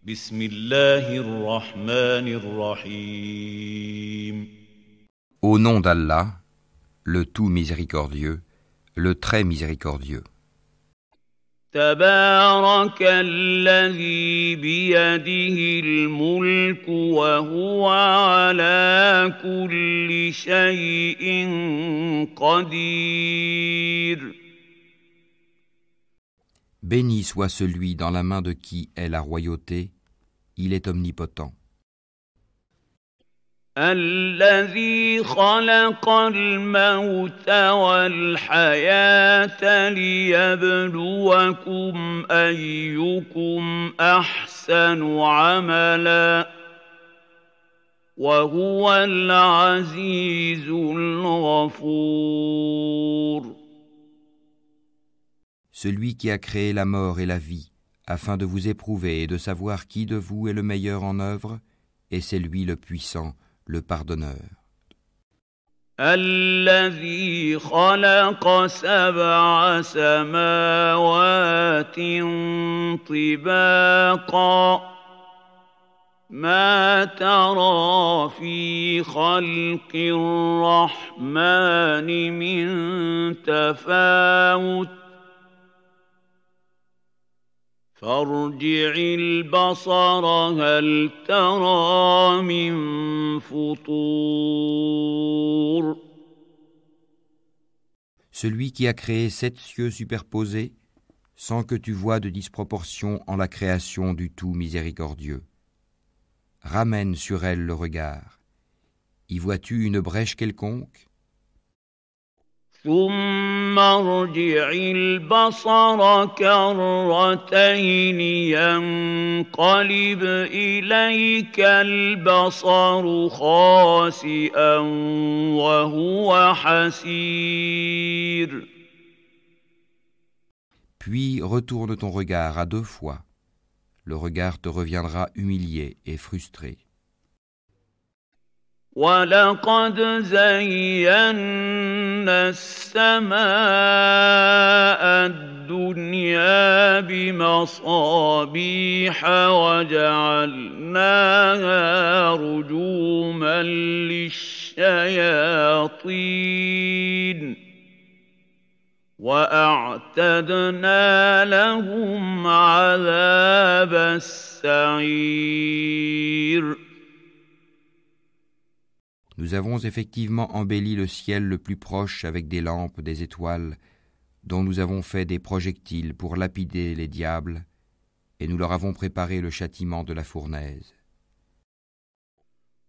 بسم الله الرحمن الرحيم. Au nom d'Allah, le tout miséricordieux, le très miséricordieux. تبارك الذي بيده الملك وهو على كل شيء قدير. Béni soit celui dans la main de qui est la royauté, il est omnipotent. الذي خلق الموت والحياة ليبلوكم أيكم أحسن عملا وهو العزيز الغفور. Celui qui a créé la mort et la vie, afin de vous éprouver et de savoir qui de vous est le meilleur en œuvre, et c'est lui le puissant, le pardonneur. الذي خلق 7 سماوات طباقا ما ترى في خلق الرحمن من تفاوت فارجع البصر هل ترى من فطور. Celui qui a créé 7 cieux superposés, sans que tu vois de disproportion en la création du tout miséricordieux. Ramène sur elle le regard. Y vois-tu une brèche quelconque? ثم ارجع البصر كرتين ينقلب إليك البصر خاسئا وهو حسير. Puis retourne ton regard à 2 fois. Le regard te reviendra humilié et frustré. وَلَقَدْ زَيَّنَّا السَّمَاءَ الدُّنْيَا بِمَصَابِيحَ وَجَعَلْنَاهَا رُجُومًا لِلشَّيَاطِينِ وَأَعْتَدْنَا لَهُمْ عَذَابَ السَّعِيرِ. Nous avons effectivement embelli le ciel le plus proche avec des lampes, des étoiles, dont nous avons fait des projectiles pour lapider les diables, et nous leur avons préparé le châtiment de la fournaise.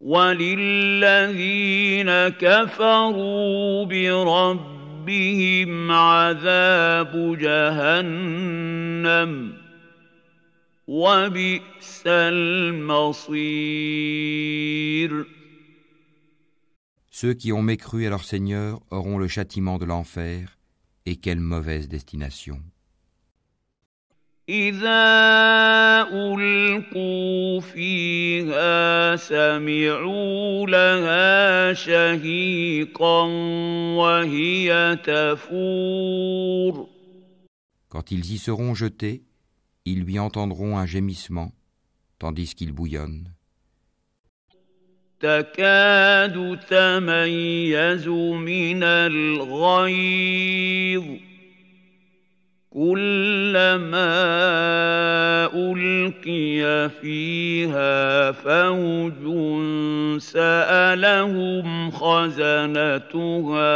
وَلِلَّذِينَ كَفَرُوا بِرَبِّهِمْ عَذَابُ جَهَنَّمَ وَبِئْسَ الْمَصِيرُ. Ceux qui ont mécru à leur Seigneur auront le châtiment de l'enfer, et quelle mauvaise destination. إِذَا أُلْقُوا فِيهَا سَمِعُوا لَهَا شَهِيقًا وَهِيَ تَفُورُ. Quand ils y seront jetés, ils lui entendront un gémissement, tandis qu'il bouillonne. تكاد تميز من الغيظ كلما ألقي فيها فوج سألهم خزنتها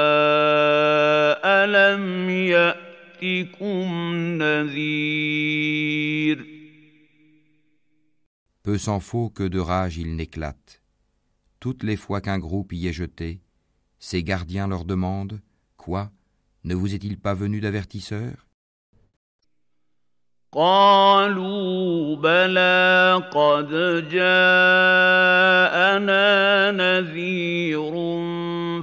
ألم يأتكم نذير. Peu s'en faut que de rage il n'éclate. Toutes les fois qu'un groupe y est jeté, ses gardiens leur demandent « Quoi? Ne vous est-il pas venu d'avertisseur ?» قالوا بلى قد جاءنا نذير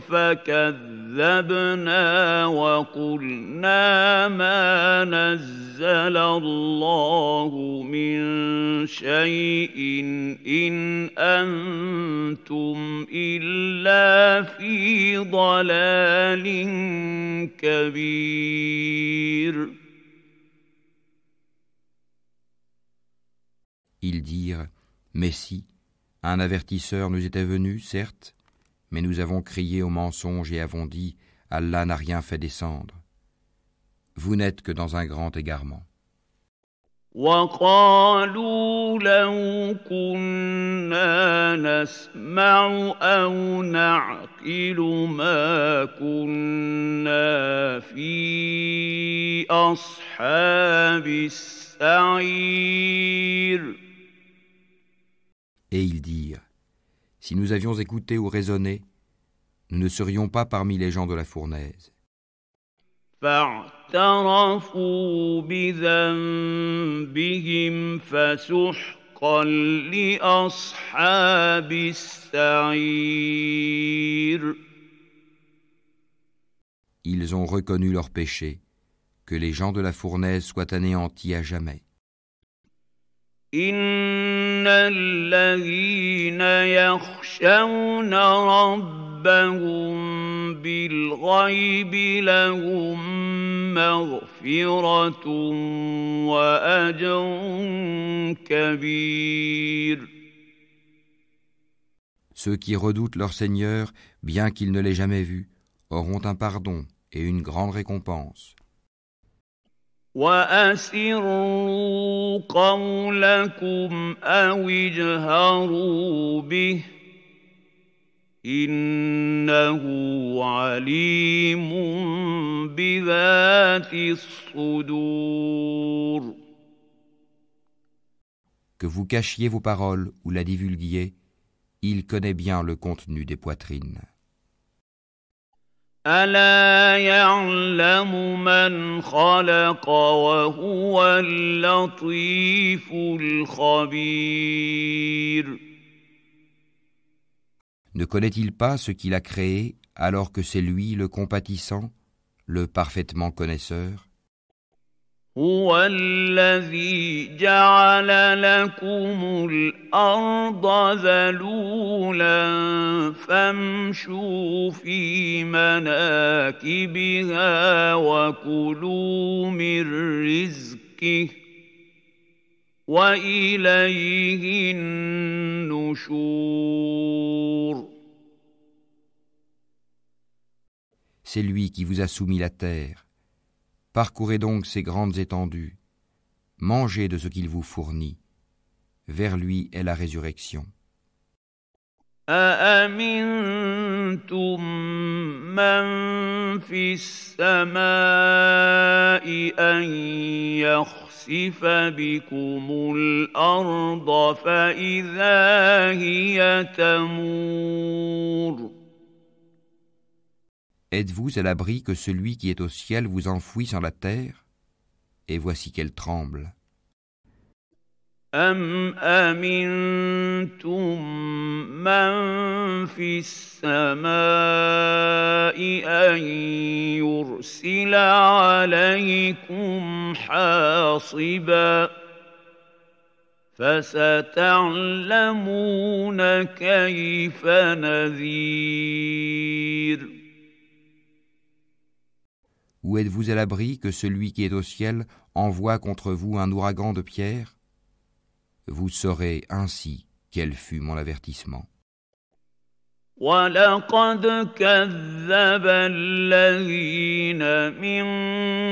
فكذبنا وقلنا ما نزل الله من شيء إن أنتم إلا في ضلال كبير. ils dirent, mais si, un avertisseur nous était venu, certes, mais nous avons crié au mensonge et avons dit, Allah n'a rien fait descendre. Vous n'êtes que dans un grand égarement. وقالوا لو كنا نسمع أو نعقل ما كنا في أصحاب السعير. Et ils dirent, si nous avions écouté ou raisonné, nous ne serions pas parmi les gens de la fournaise. فاعترفوا بذنبهم فسحقا لأصحاب السعير. Ils ont reconnu leur péché, que les gens de la fournaise soient anéantis à jamais. إن الذين يخشون ربهم بالغيب لهم مغفرة وأجر كبير. Ceux qui redoutent leur Seigneur, bien qu'ils ne l'aient jamais vu, auront un pardon et une grande récompense. وأسروا قولكم أو اجهروا به إنه عليم بذات الصدور. Que vous cachiez vos paroles ou la divulguiez, il connaît bien le contenu des poitrines. ألا يعلم من خلق وهو اللطيف الخبير. Ne connaît-il pas ce qu'il a créé alors que c'est lui le compatissant, le parfaitement connaisseur? هو الذي جعل لكم الأرض ذلولا فامشوا في مناكبها وكلوا من رزقه وإليه النشور. C'est lui qui vous a soumis la terre. Parcourez donc ces grandes étendues, mangez de ce qu'il vous fournit. Vers lui est la résurrection. أأمنتم من في السماء أن يخسف بكم الأرض فإذا هي تمور. Êtes-vous à l'abri que celui qui est au ciel vous enfouisse en la terre? Et voici qu'elle tremble. أم أمنتم من في السماء أن يرسل عليكم حاصبا فستعلمون كيف نذير. Ou êtes-vous à l'abri que celui qui est au ciel envoie contre vous un ouragan de pierre? Vous saurez ainsi quel fut mon avertissement. وَلَقَدْ كَذَّبَ الَّذِينَ مِن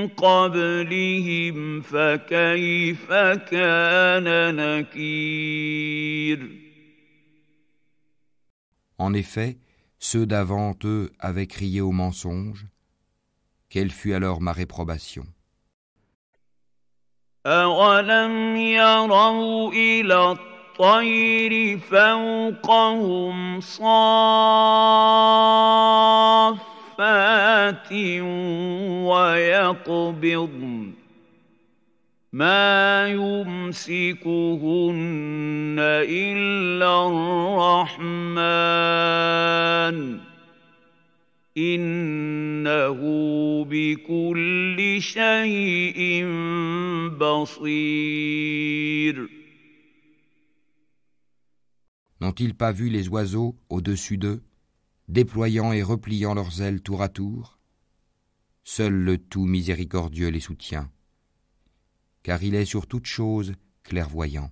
قَبْلِهِمْ فَكَيْفَ كَانَ نَكِيرِ. En effet, ceux d'avant eux avaient crié au mensonge. Quelle fut alors ma réprobation? أَوَلَمْ يَرَوْا إِلَى الطَّيْرِ فَوْقَهُمْ صَافَّاتٍ وَيَقْبِضْنَ مَا يُمْسِكُهُنَّ إِلَّا الرَّحْمَنُ إِنَّهُ بِكُلِّ شَيْءٍ بَصِيرٌ. N'ont-ils pas vu les oiseaux au-dessus d'eux, déployant et repliant leurs ailes tour à tour? Seul le tout miséricordieux les soutient, car il est sur toute chose clairvoyant.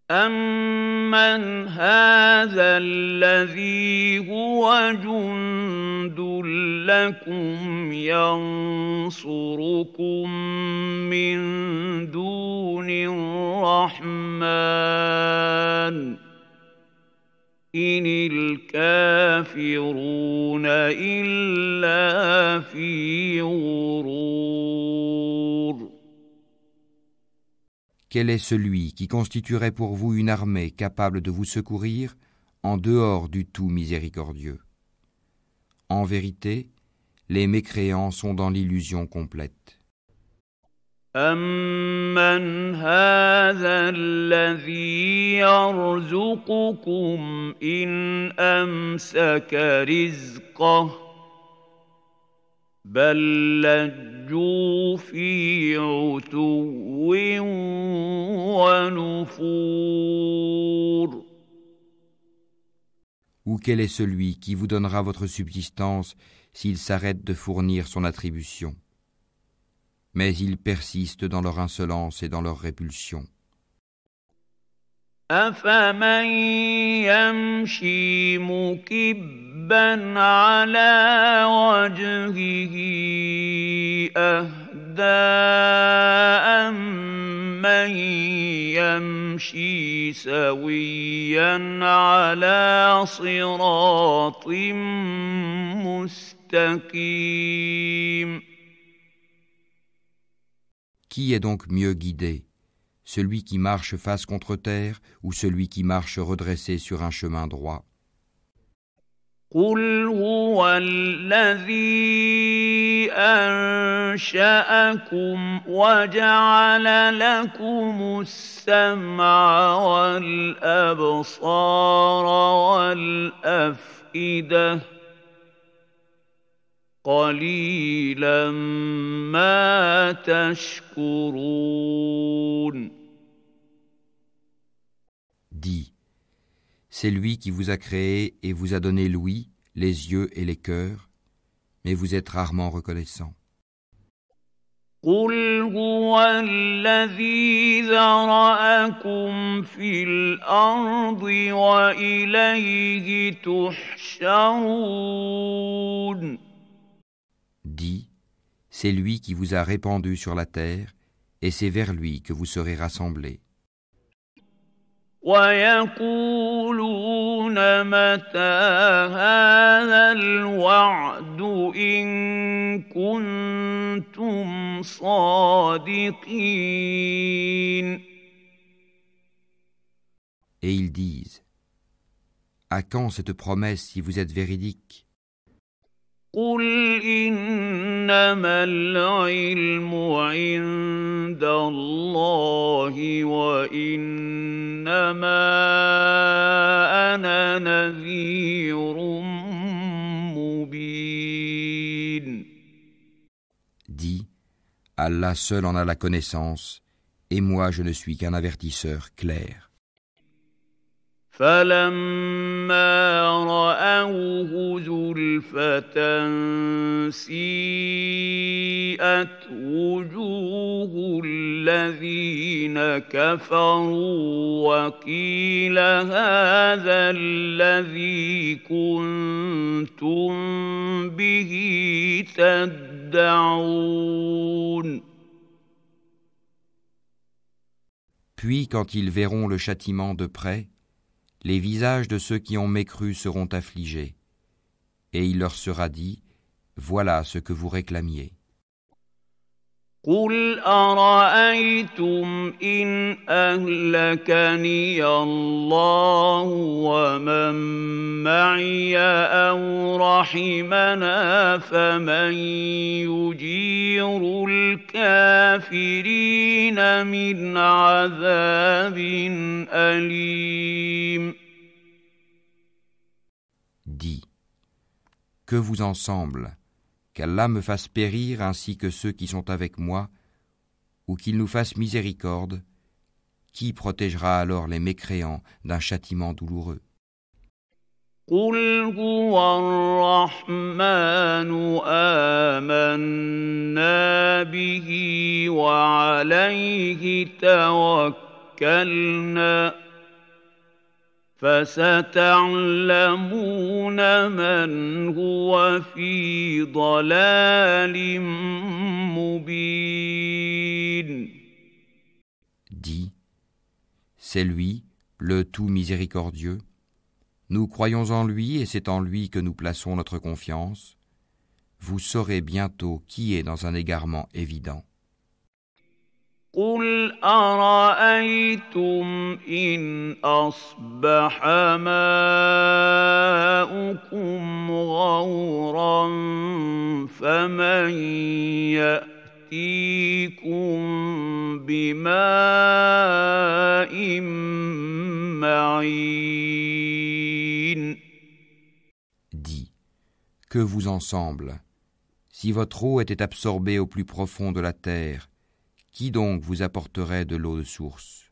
أَمَّنْ هَٰذَا الَّذِي هُوَ جُندٌ لَّكُمْ يَنصُرُكُم مِّن دُونِ الرَّحْمَٰنِ إِنِ الْكَافِرُونَ إِلَّا فِي غُرُورٍ. Quel est celui qui constituerait pour vous une armée capable de vous secourir en dehors du tout miséricordieux? En vérité, les mécréants sont dans l'illusion complète. أَمَّنْ هَٰذَا الَّذِي يَرْزُقُكُمْ إِنْ أَمْسَكَ رِزْقَهُ بَل لَّجُّوا فِي عُتُوٍّ وَنُفُورٍ. Ou quel est celui qui vous donnera votre subsistance s'il s'arrête de fournir son attribution? Mais ils persistent dans leur insolence et dans leur répulsion. أَفَمَن يَمْشِي مُكِبًّا عَلَىٰ وَجْهِهِ أَهْدَىٰ أَمَّن يَمْشِي سَوِيًّا عَلَىٰ صِرَاطٍ مُّسْتَقِيمٍ. Qui est donc mieux guidé, celui qui marche face contre terre ou celui qui marche redressé sur un chemin droit? قُلْ هُوَ الَّذِي أَنشَأَكُمْ وَجَعَلَ لَكُمُ السَّمْعَ وَالْأَبْصَارَ وَالْأَفْئِدَةَ قَلِيلًا مَا تَشْكُرُونَ. Dis, c'est lui qui vous a créé et vous a donné l'ouïe, les yeux et les cœurs, mais vous êtes rarement reconnaissants. قُلْ هُوَ الَّذِي ذَرَأَكُمْ فِي الْأَرْضِ وَإِلَيْهِ تُحْشَرُونَ. Dis, c'est lui qui vous a répandu sur la terre, et c'est vers lui que vous serez rassemblés. وَيَقُولُونَ مَتَىٰ هَٰذَا الْوَعْدُ إِن كُنتُمْ صَادِقِينَ. Et ils disent, à quand cette promesse si vous êtes véridiques? قُلْ إِنَّمَا الْعِلْمُ عِندَ اللَّهِ وَإِنَّمَا أَنَا نَذِيرٌ مُّبِينٌ. Dis, Allah seul en a la connaissance, et moi je ne suis qu'un avertisseur clair. فَلَمَّا رَأَوْهُ زُلْفَةً سِيئَتْ وُجُوهُ الَّذِينَ كَفَرُوا وَقِيلَ هَٰذَا الَّذِي كُنتُم بِهِ تَدَّعُونَ. Puis quand ils verront le châtiment de près, les visages de ceux qui ont mécru seront affligés, et il leur sera dit, voilà ce que vous réclamiez. قُلْ أَرَأَيْتُمْ إِنْ أَهْلَكَنِيَ اللَّهُ وَمَن مَّعِيَ أَوْ رَحِمَنَا فَمَن يُجِيرُ الْكَافِرِينَ مِنْ عَذَابٍ أَلِيمٍ. Dis, que vous ensemble, qu'Allah me fasse périr ainsi que ceux qui sont avec moi, ou qu'il nous fasse miséricorde, qui protégera alors les mécréants d'un châtiment douloureux? قُلْ هُوَ الرَّحْمَٰنُ آمَنَّا بِهِ وَعَلَيْهِ تَوَكَّلْنَا فستعلمون من هو في ضلال مبين. Dis, c'est lui, le tout miséricordieux. Nous croyons en lui et c'est en lui que nous plaçons notre confiance. Vous saurez bientôt qui est dans un égarement évident. قل أرأيتم إن أصبح ماؤكم غورا فمن يأتيكم بماء معين. Dis, que vous en semble? Si votre eau était absorbée au plus profond de la terre, qui donc vous apporterait de l'eau de source?